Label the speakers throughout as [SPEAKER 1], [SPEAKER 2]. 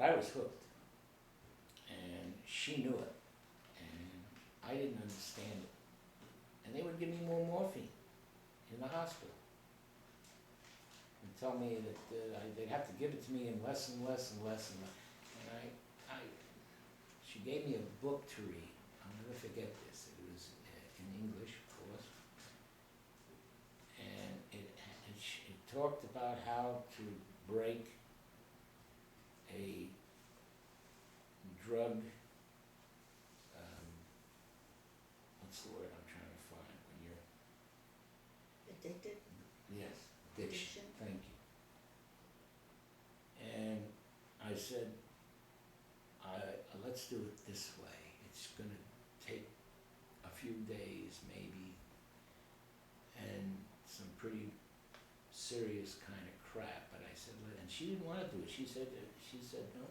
[SPEAKER 1] But I was hooked, and she knew it, and I didn't understand it. And they would give me more morphine in the hospital and tell me that they'd have to give it to me in less and less and less and less. And she gave me a book to read. I'll never forget this. It was in English, of course. And it talked about how to break a drug, what's the word I'm trying to find when you're...
[SPEAKER 2] Addicted?
[SPEAKER 1] Yes, addiction. Thank you. And I said, let's do it this way. It's going to take a few days maybe, and some pretty serious kind of crap. But I said, and she didn't want to do it. She said, no,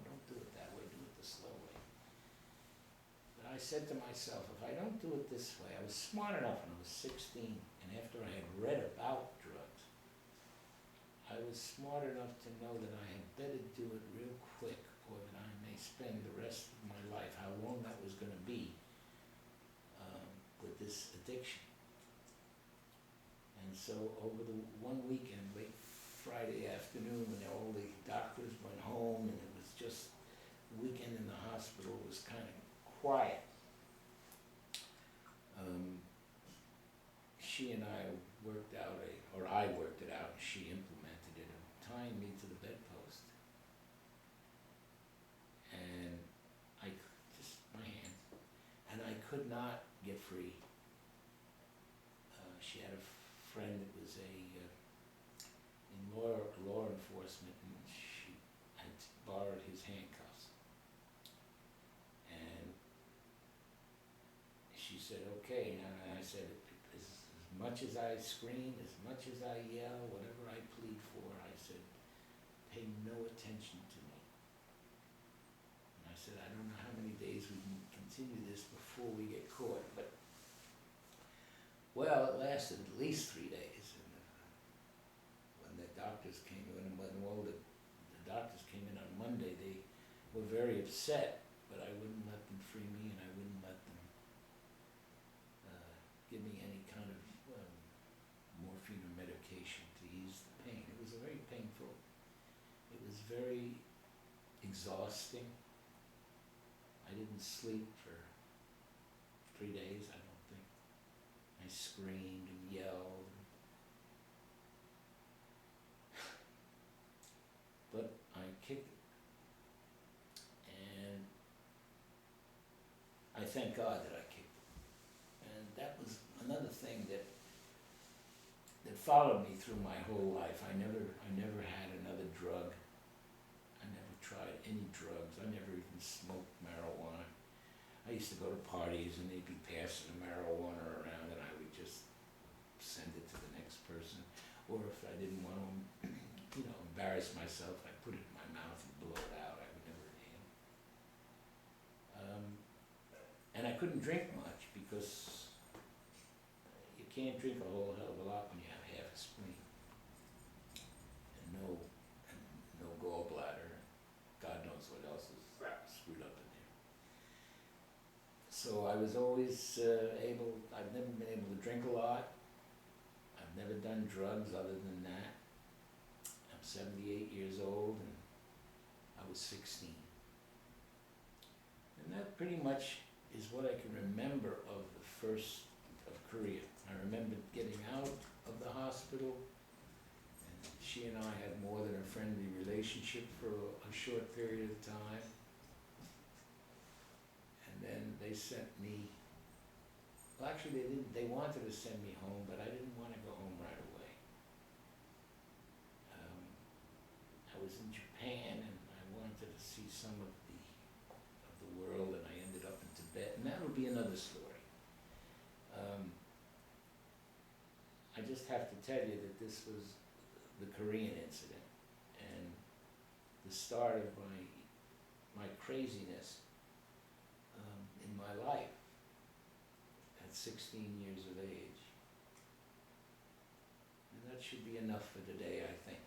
[SPEAKER 1] don't do it that way. Do it the slow way. But I said to myself, if I don't do it this way, I was smart enough when I was 16, and after I had read about drugs, I was smart enough to know that I had better do it real quick, or that I may spend the rest of my life, how long that was going to be, with this addiction. And so over the one weekend, late Friday afternoon, when all the doctors went home and it was just the weekend in the hospital, it was kind of quiet. She and I worked out I worked it out, and she implemented it, tying me to the bedpost. And my hands, and I could not get free. She had a friend that was in law enforcement, and she had borrowed his handcuffs. And she said, okay, and I said, as much as I scream, as much as I yell, whatever I plead for, I said, pay no attention to me. And I said, I don't know how many days we can continue this before we get caught, but well, it lasted at least 3 days. And when the doctors came in, when all the doctors came in on Monday, they were very upset, but I wouldn't let them free me, and I wouldn't let them give me any kind of morphine or medication to ease the pain. It was very painful. It was very exhausting. I didn't sleep for 3 days, I don't think. I screamed and yelled. But I kicked it. And I thank God that I kicked it. And that was another thing that followed me through my whole life. I never had another drug. I never tried any drugs. I never even smoked marijuana. I used to go to parties and they'd be passing the marijuana around, and I would just send it to the next person. Or if I didn't want to, embarrass myself, I put it in my mouth and blow it out. I would never inhale. And I couldn't drink much because you can't drink a whole hell of a lot when you have half a spleen and no gallbladder. God knows what else is screwed up in there. So I was always I've never been able to drink a lot. I've never done drugs other than that. I'm 78 years old, and I was 16. And that pretty much is what I can remember of the first of Korea. I remember getting out of the hospital, and she and I had more than a friendly relationship for a short period of time. And then they sent me, well, actually they didn't, they wanted to send me home, but I didn't want to go home right away. I was in Japan, and I wanted to see some of the world, and I ended up in Tibet, and that would be another story. I just have to tell you that this was the Korean incident, and the start of my craziness in my life at 16 years of age. And that should be enough for today, I think.